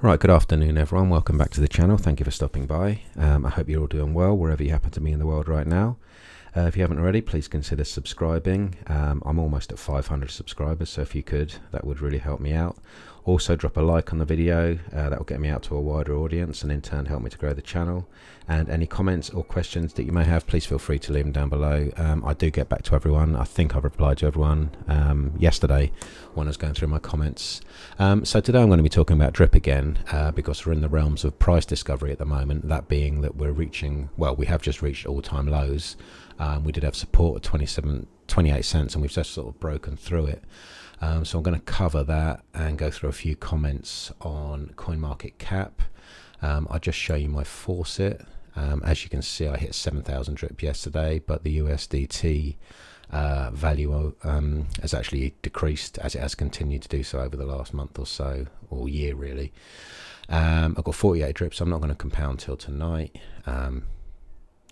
Right, good afternoon everyone, welcome back to the channel, thank you for stopping by. I hope you're all doing well wherever you happen to be in the world right now. If you haven't already, please consider subscribing. I'm almost at 500 subscribers, so if you could, that would really help me out. Also drop a like on the video, that will get me out to a wider audience and in turn help me to grow the channel. And any comments or questions that you may have, please feel free to leave them down below. I do get back to everyone. I think I've replied to everyone yesterday when I was going through my comments. So today I'm going to be talking about drip again, because we're in the realms of price discovery at the moment, that being that we're reaching, well, we have just reached all-time lows. We did have support at 28 cents and we've just sort of broken through it. So I'm going to cover that and go through a few comments on CoinMarketCap. I'll just show you my faucet. As you can see, I hit 7,000 drip yesterday, but the USDT value has actually decreased as it has continued to do so over the last month or so, or year really. I've got 48 drips, so I'm not going to compound till tonight.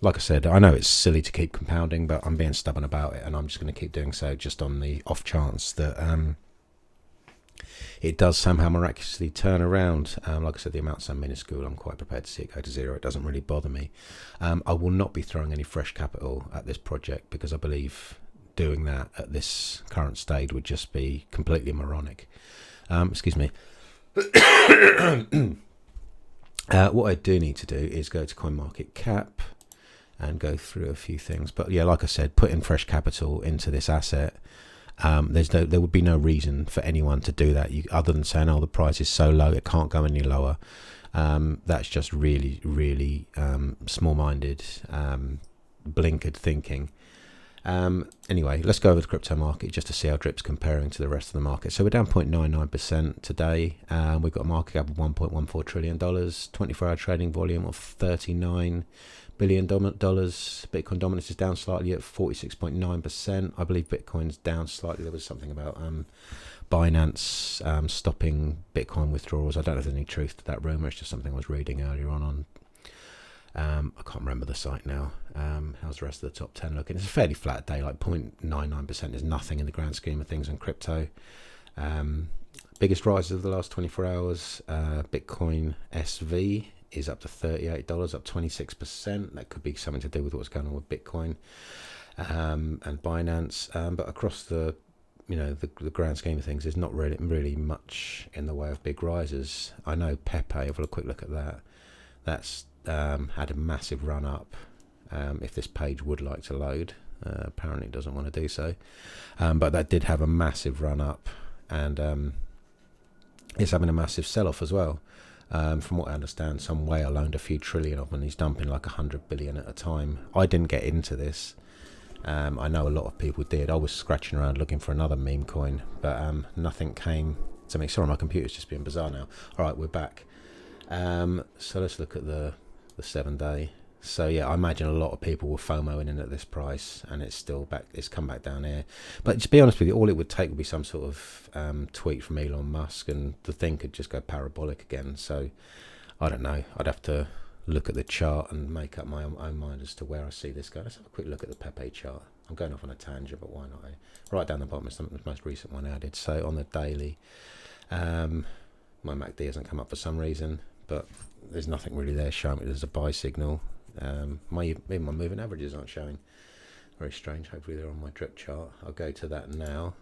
Like I said, I know it's silly to keep compounding, but I'm being stubborn about it and I'm just going to keep doing so just on the off chance that it does somehow miraculously turn around. Like I said, the amount's so minuscule, I'm quite prepared to see it go to zero. It doesn't really bother me. I will not be throwing any fresh capital at this project because I believe doing that at this current stage would just be completely moronic. Excuse me. What I do need to do is go to CoinMarketCap and go through a few things, but yeah, like I said, putting fresh capital into this asset, there would be no reason for anyone to do that, other than saying, oh, the price is so low it can't go any lower. That's just really small-minded, blinkered thinking. Anyway, let's go over the crypto market just to see how drip's comparing to the rest of the market. So we're down 0.99% today. We've got a market cap of $1.14 trillion, 24-hour trading volume of $39 billion. Bitcoin dominance is down slightly at 46.9%. I believe Bitcoin's down slightly. There was something about Binance stopping Bitcoin withdrawals. I don't know if there's any truth to that rumor. It's just something I was reading earlier on I can't remember the site now. How's the rest of the top 10 looking? It's a fairly flat day, like 0.99% is nothing in the grand scheme of things on crypto. Biggest rises of the last 24 hours, Bitcoin SV is up to $38, up 26%. That could be something to do with what's going on with Bitcoin and Binance. But across the the grand scheme of things, there's not really much in the way of big rises. I know Pepe, have a quick look at that. That's had a massive run up. If this page would like to load, apparently it doesn't want to do so, but that did have a massive run up, and it's having a massive sell-off as well. From what I understand, some whale owned a few trillion of them and he's dumping like 100 billion at a time. I didn't get into this. I know a lot of people did. I was scratching around looking for another meme coin, but nothing came to me. Sorry, my computer's just being bizarre now. All right, we're back. So let's look at the 7-day. So yeah, I imagine a lot of people were FOMOing in at this price, and it's still back. It's come back down here. But to be honest with you, all it would take would be some sort of tweet from Elon Musk, and the thing could just go parabolic again. So I don't know. I'd have to look at the chart and make up my own mind as to where I see this going. Let's have a quick look at the Pepe chart. I'm going off on a tangent, but why not? Right down the bottom is the most recent one I did. So on the daily, my MACD hasn't come up for some reason, but there's nothing really there showing me there's a buy signal. Even my moving averages aren't showing. Very strange. Hopefully they're on my drip chart. I'll go to that now.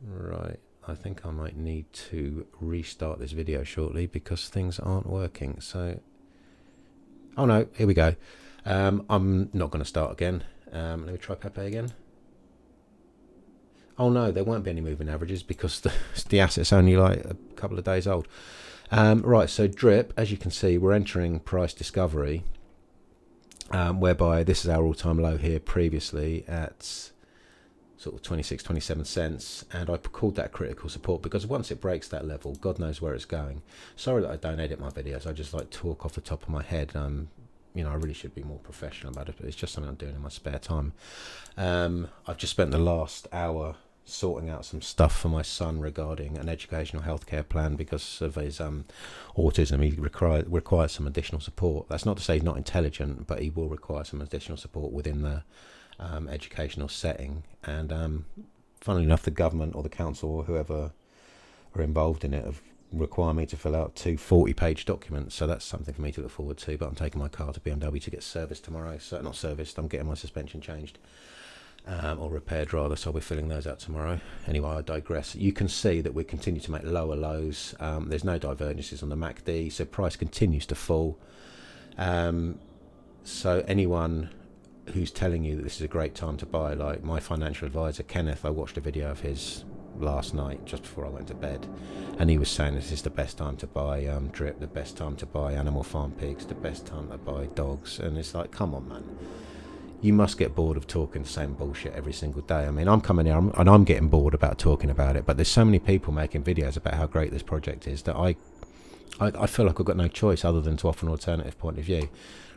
Right, I think I might need to restart this video shortly because things aren't working. So, oh no, here we go. I'm not going to start again. Let me try Pepe again. Oh no, there won't be any moving averages because the asset's only like a couple of days old. Right, so drip, as you can see, we're entering price discovery, whereby this is our all-time low here previously at sort of 27 cents, and I called that critical support because once it breaks that level, God knows where it's going. Sorry that I don't edit my videos, I just like talk off the top of my head. I really should be more professional about it, but it's just something I'm doing in my spare time. I've just spent the last hour sorting out some stuff for my son regarding an educational healthcare plan because of his autism. He requires some additional support. That's not to say he's not intelligent, but he will require some additional support within the educational setting. And funnily enough, the government or the council or whoever are involved in it have require me to fill out 2 40-page documents, so that's something for me to look forward to. But I'm taking my car to BMW to get serviced tomorrow. So not serviced, I'm getting my suspension changed, or repaired rather, so I'll be filling those out tomorrow. Anyway, I digress. You can see that we continue to make lower lows. There's no divergences on the MACD, so price continues to fall. So anyone who's telling you that this is a great time to buy, like my financial advisor Kenneth, I watched a video of his last night just before I went to bed, and he was saying this is the best time to buy drip, the best time to buy animal farm pigs, the best time to buy dogs. And it's like, come on, man, you must get bored of talking the same bullshit every single day. I mean, I'm coming here and I'm getting bored about talking about it, but there's so many people making videos about how great this project is that I feel like I've got no choice other than to offer an alternative point of view.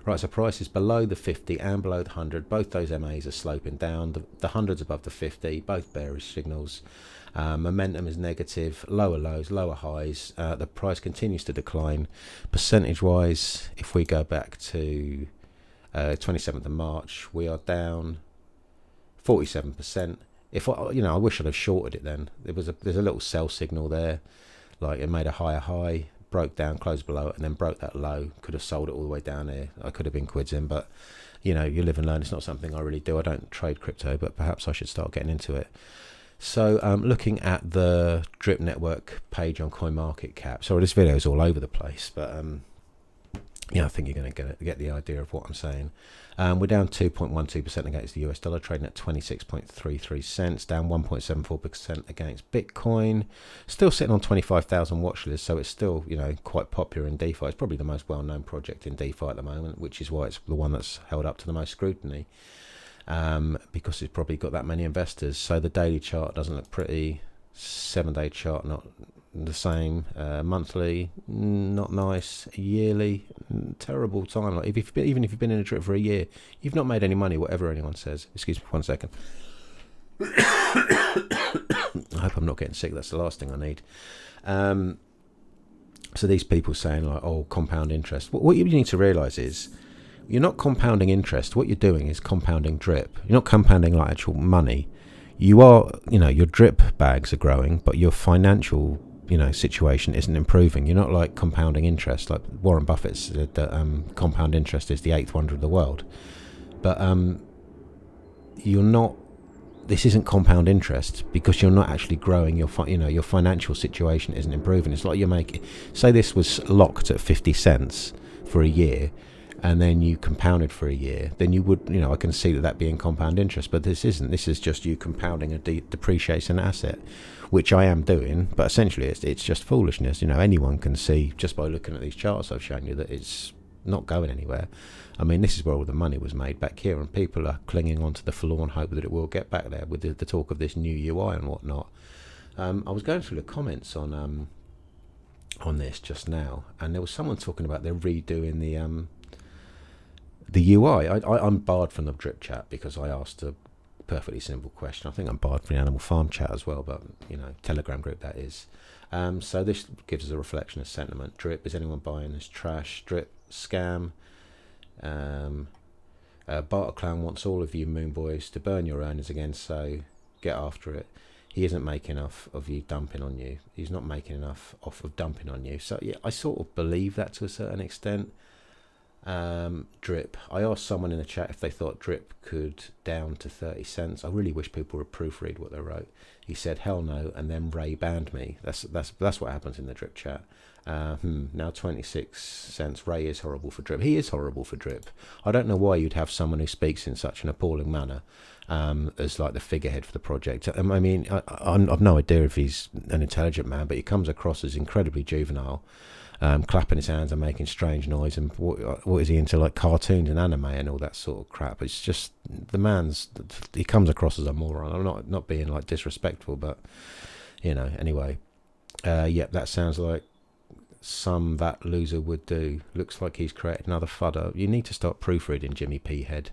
Right, so price is below the 50 and below the 100. Both those MAs are sloping down. The 100's above the 50, both bearish signals. Momentum is negative, lower lows, lower highs. The price continues to decline. Percentage-wise, if we go back to 27th of March, we are down 47%. If I wish I'd have shorted it then. There's a little sell signal there, like it made a higher high, broke down, closed below it, and then broke that low. Could have sold it all the way down here. I could have been quids in, but you live and learn. It's not something I really do. I don't trade crypto, but perhaps I should start getting into it. So looking at the Drip Network page on CoinMarketCap. Sorry, this video is all over the place, but I think you're going to get the idea of what I'm saying. We're down 2.12% against the US dollar, trading at 26.33 cents, down 1.74% against Bitcoin. Still sitting on 25,000 watch lists, so it's still, quite popular in DeFi. It's probably the most well-known project in DeFi at the moment, which is why it's the one that's held up to the most scrutiny, because it's probably got that many investors. So the daily chart doesn't look pretty. 7-day chart not the same. Monthly not nice. Yearly terrible time. Like even if you've been in a drip for a year, you've not made any money, whatever anyone says. Excuse me for 1 second. I hope I'm not getting sick. That's the last thing I need. So these people saying like, oh, compound interest. What you need to realize is you're not compounding interest. What you're doing is compounding drip. You're not compounding like actual money. You are, your drip bags are growing, but your financial, situation isn't improving. You're not like compounding interest. Like Warren Buffett said that compound interest is the 8th wonder of the world. But you're not. This isn't compound interest because you're not actually growing. Your financial situation isn't improving. It's like say this was locked at 50 cents for a year, and then you compounded for a year, then you would, I can see that being compound interest, but this isn't. This is just you compounding a depreciating asset, which I am doing, but essentially it's just foolishness. Anyone can see just by looking at these charts I've shown you that it's not going anywhere. I mean, this is where all the money was made back here, and people are clinging on to the forlorn hope that it will get back there with the talk of this new UI and whatnot. I was going through the comments on this just now, and there was someone talking about they're redoing the UI. I'm barred from the drip chat because I asked a perfectly simple question. I think I'm barred from the animal farm chat as well, but Telegram group that is. So this gives us a reflection of sentiment. Drip, is anyone buying this trash? Drip, scam. Barter Clown wants all of you moon boys to burn your earnings again, so get after it. He isn't making enough of you dumping on you. He's not making enough off of dumping on you. So yeah, I sort of believe that to a certain extent. Drip. I asked someone in the chat if they thought drip could down to 30 cents. I really wish people would proofread what they wrote. He said hell no, and then Ray banned me. That's what happens in the drip chat. Now 26 cents. Ray is horrible for drip. He is horrible for drip. I don't know why you'd have someone who speaks in such an appalling manner as like the figurehead for the project. I mean, I've no idea if he's an intelligent man, but he comes across as incredibly juvenile. Clapping his hands and making strange noise, and what is he into, like cartoons and anime and all that sort of crap? It's just he comes across as a moron. I'm not being like disrespectful, but anyway, that sounds like that loser would do. Looks like he's created another fudder. You need to start proofreading Jimmy P Head.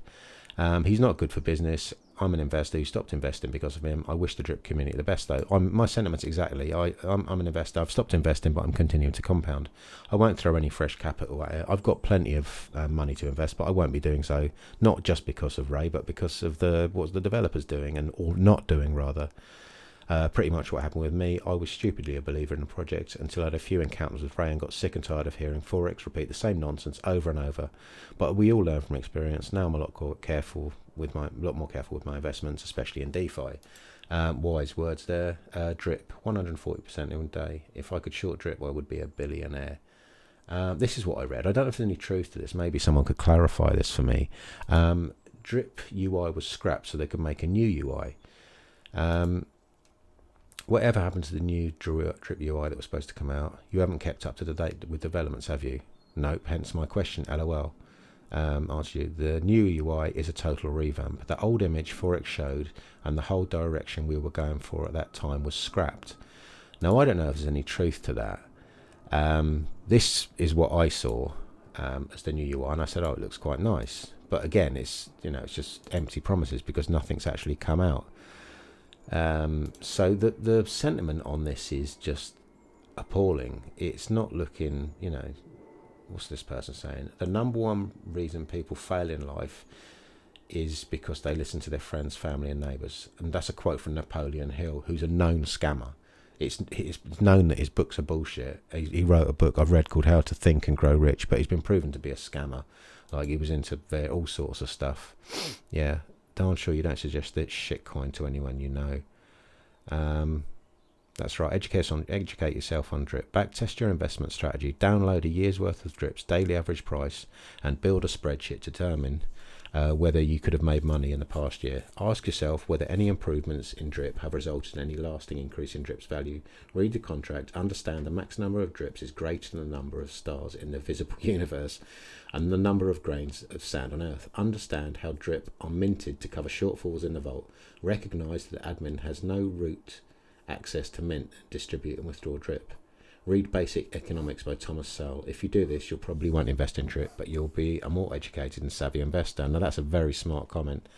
He's not good for business. I'm an investor who stopped investing because of him. I wish the drip community the best, though. My sentiments exactly. I'm an investor. I've stopped investing, but I'm continuing to compound. I won't throw any fresh capital at it. I've got plenty of money to invest, but I won't be doing so. Not just because of Ray, but because of what the developers doing or not doing rather. Pretty much what happened with me. I was stupidly a believer in the project until I had a few encounters with Ray and got sick and tired of hearing Forex repeat the same nonsense over and over. But we all learn from experience. Now I'm a lot more careful with my investments, especially in DeFi. Wise words there. Drip 140% in a day. If I could short drip, I would be a billionaire. This is what I read. I don't know if there's any truth to this. Maybe someone could clarify this for me. Drip UI was scrapped so they could make a new UI. Whatever happened to the new Drip UI that was supposed to come out? You haven't kept up to the date with developments, have you? Nope, hence my question, LOL. Answer you. The new UI is a total revamp. The old image Forex showed and the whole direction we were going for at that time was scrapped. Now, I don't know if there's any truth to that. This is what I saw as the new UI, and I said, oh, it looks quite nice. But again, it's just empty promises because nothing's actually come out. So the sentiment on this is just appalling. It's not looking, what's this person saying? The number one reason people fail in life is because they listen to their friends, family and neighbours. And that's a quote from Napoleon Hill, who's a known scammer. It's known that his books are bullshit. He wrote a book I've read called How to Think and Grow Rich, but he's been proven to be a scammer. Like, he was into all sorts of stuff. Yeah, darn sure you don't suggest this shitcoin to anyone you know. That's right. Educate yourself on drip. Backtest your investment strategy. Download a year's worth of drips, daily average price, and build a spreadsheet to determine whether you could have made money in the past year. Ask yourself whether any improvements in drip have resulted in any lasting increase in drip's value. Read the contract. Understand the max number of drips is greater than the number of stars in the visible universe and the number of grains of sand on earth. Understand how drip are minted to cover shortfalls in the vault. Recognize that admin has no root access to mint, distribute and withdraw drip. Read Basic Economics by Thomas Sowell. If you do this, you'll probably won't invest in drip, but you'll be a more educated and savvy investor. Now, that's a very smart comment.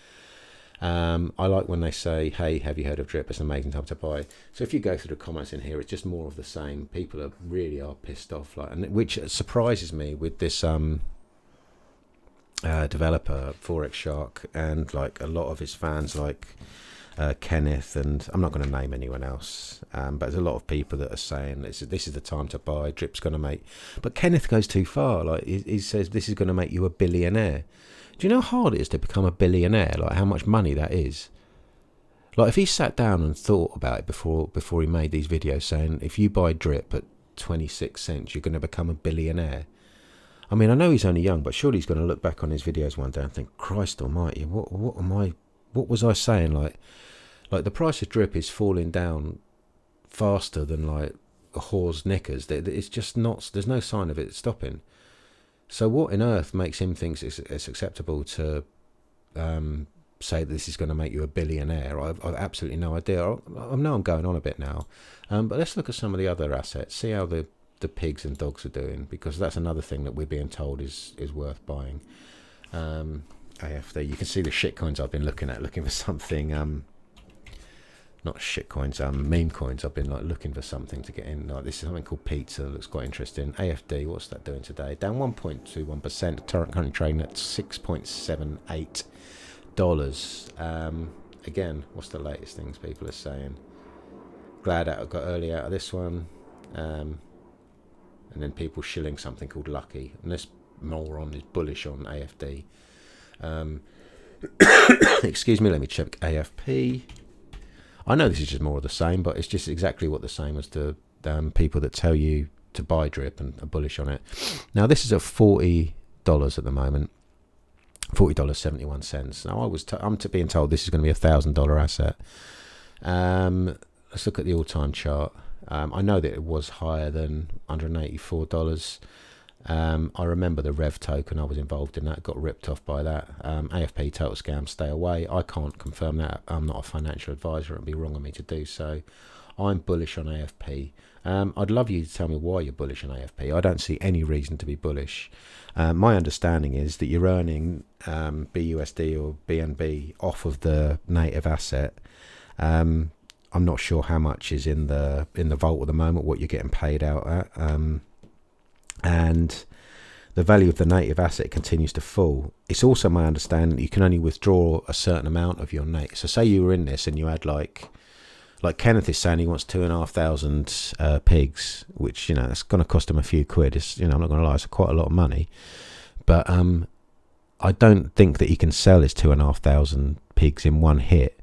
I like when they say, hey, have you heard of drip? It's an amazing time to buy. So if you go through the comments in here, it's just more of the same. People really are pissed off, which surprises me with this developer, Forex Shark, and like a lot of his fans, like Kenneth, and I'm not going to name anyone else, but there's a lot of people that are saying this is the time to buy. Drip's going to make, but Kenneth goes too far. Like he says, this is going to make you a billionaire. Do you know how hard it is to become a billionaire? Like how much money that is. Like if he sat down and thought about it before he made these videos, saying if you buy drip at 26 cents, you're going to become a billionaire. I mean, I know he's only young, but surely he's going to look back on his videos one day and think, Christ Almighty, what was I saying? Like the price of drip is falling down faster than like a whore's knickers. It's just not. There's no sign of it stopping. So what on earth makes him think it's acceptable to say that this is going to make you a billionaire? I've absolutely no idea. I know I'm going on a bit now, but let's look at some of the other assets. See how the pigs and dogs are doing, because that's another thing that we're being told is worth buying. AFD, you can see the shit coins I've been looking for something, not shit coins, meme coins. I've been like looking for something to get in. Like this is something called pizza, looks quite interesting. AFD, what's that doing today? Down 1.21%, currently trading at $6.78. Again, what's the latest things people are saying? Glad I got early out of this one. And then people shilling something called Lucky, and this moron is bullish on AFD. Excuse me, let me check AFP. I know this is just more of the same, but it's just exactly what the same as the people that tell you to buy drip and are bullish on it. Now this is at $40 at the moment, $40.71. Now I'm being told this is going to be a $1,000 asset. Let's look at the all-time chart. I know that it was higher than $184. I remember the Rev token, I was involved in that, got ripped off by that. AFP, total scam, stay away. I can't confirm that. I'm not a financial advisor. It would be wrong of me to do so. I'm bullish on AFP. I'd love you to tell me why you're bullish on AFP. I don't see any reason to be bullish. My understanding is that you're earning BUSD or BNB off of the native asset. I'm not sure how much is in the vault at the moment, what you're getting paid out at. And the value of the native asset continues to fall. It's also my understanding that you can only withdraw a certain amount of your native. So say you were in this and you had like like Kenneth is saying he wants 2,500 pigs, which, you know, that's going to cost him a few quid. It's, you know, I'm not going to lie, it's quite a lot of money. But I don't think that he can sell his 2,500 pigs in one hit,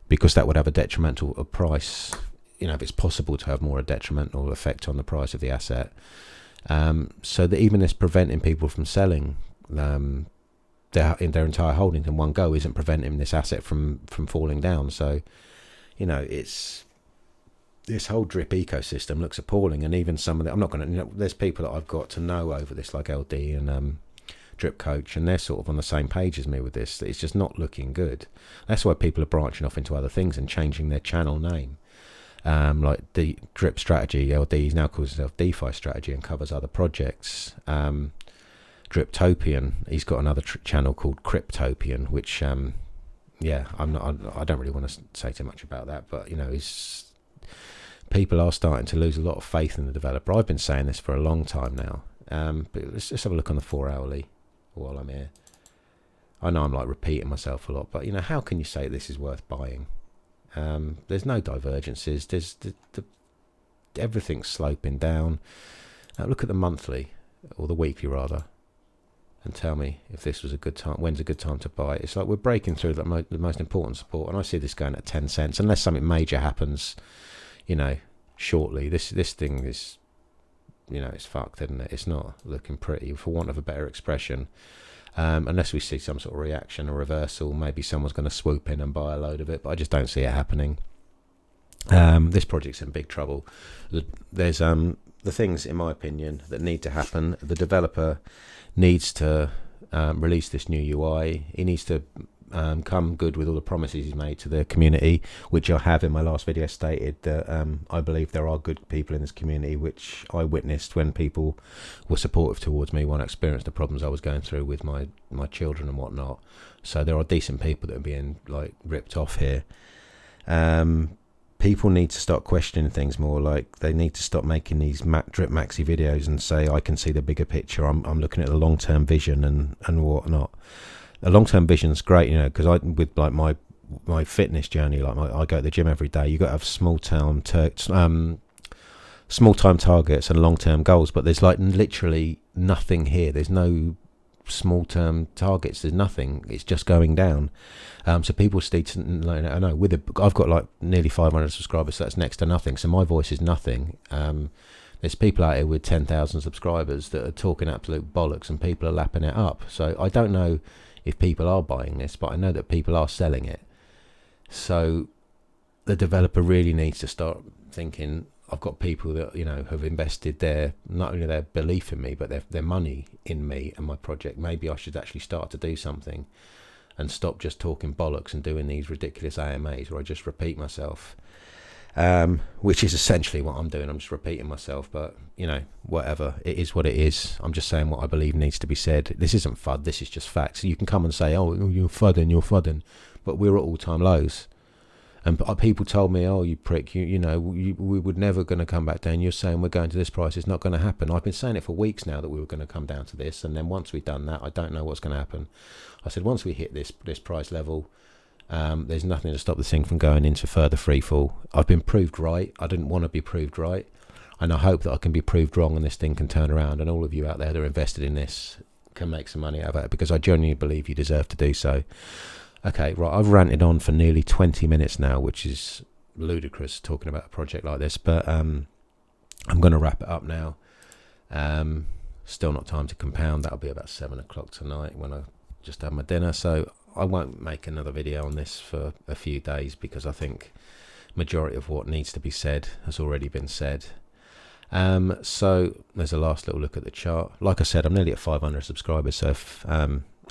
because that would have a detrimental price. You know, if it's possible to have more a detrimental effect on the price of the asset. So that even this preventing people from selling their entire holdings in one go isn't preventing this asset from falling down. So, you know, it's this whole drip ecosystem looks appalling. And even some of the, I'm not going to, you know, there's people that I've got to know over this, like LD and Drip Coach, and they're sort of on the same page as me with this. It's just not looking good. That's why people are branching off into other things and changing their channel name. Like the Drip Strategy, LD now calls himself DeFi Strategy and covers other projects. Driptopian, he's got another channel called Cryptopian, which yeah, I don't really want to say too much about that, but you know, people are starting to lose a lot of faith in the developer. I've been saying this for a long time now, but let's just have a look on the 4 hourly while I'm here. I know I'm like repeating myself a lot, but you know, how can you say this is worth buying? There's no divergences. There's everything's sloping down. Look at the monthly, or the weekly rather, and tell me if this was a good time. When's a good time to buy? It's like we're breaking through the most important support, and I see this going at 10 cents unless something major happens, you know, shortly. This thing is, you know, it's fucked, isn't it? It's not looking pretty, for want of a better expression. Unless we see some sort of reaction or reversal, maybe someone's going to swoop in and buy a load of it, but I just don't see it happening. This project's in big trouble. There's the things, in my opinion, that need to happen. The developer needs to release this new UI. He needs to come good with all the promises he's made to the community, which I have in my last video stated that I believe there are good people in this community, which I witnessed when people were supportive towards me when I experienced the problems I was going through with my children and whatnot. So there are decent people that are being like ripped off here. People need to start questioning things more. Like, they need to stop making these drip maxi videos and say, I can see the bigger picture. I'm looking at the long-term vision and whatnot. A long-term vision's great, you know, because with like my fitness journey, like I go to the gym every day. You got to have small-time targets and long-term goals, but there's like literally nothing here. There's no small-term targets. There's nothing. It's just going down. So people need to, like, I know I've got like nearly 500 subscribers, so that's next to nothing. So my voice is nothing. There's people out here with 10,000 subscribers that are talking absolute bollocks, and people are lapping it up. So I don't know if people are buying this, but I know that people are selling it. So the developer really needs to start thinking, I've got people that, you know, have invested not only their belief in me, but their money in me and my project. Maybe I should actually start to do something and stop just talking bollocks and doing these ridiculous AMAs where I just repeat myself, which is essentially what I'm doing. I'm just repeating myself, but, you know, whatever. It is what it is. I'm just saying what I believe needs to be said. This isn't FUD. This is just facts. You can come and say, oh, you're FUDDing, but we're at all-time lows. And people told me, oh, you prick, we were never going to come back down. You're saying we're going to this price. It's not going to happen. I've been saying it for weeks now that we were going to come down to this. And then once we've done that, I don't know what's going to happen. I said, once we hit this price level, there's nothing to stop this thing from going into further free fall. I've been proved right. I didn't want to be proved right. And I hope that I can be proved wrong and this thing can turn around. And all of you out there that are invested in this can make some money out of it, because I genuinely believe you deserve to do so. Okay, right, I've ranted on for nearly 20 minutes now, which is ludicrous talking about a project like this, but I'm going to wrap it up now. Still not time to compound. That'll be about 7 o'clock tonight when I just have my dinner, so I won't make another video on this for a few days, because I think majority of what needs to be said has already been said. So there's a last little look at the chart. Like I said, I'm nearly at 500 subscribers, so if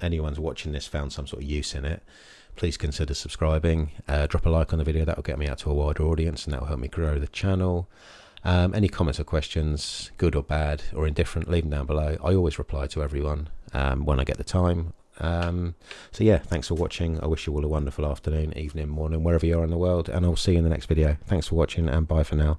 anyone's watching this found some sort of use in it, please consider subscribing. Drop a like on the video. That will get me out to a wider audience, and that will help me grow the channel. Any comments or questions, good or bad or indifferent, leave them down below. I always reply to everyone when I get the time. So yeah, thanks for watching. I wish you all a wonderful afternoon, evening, morning, wherever you are in the world, and I'll see you in the next video. Thanks for watching, and bye for now.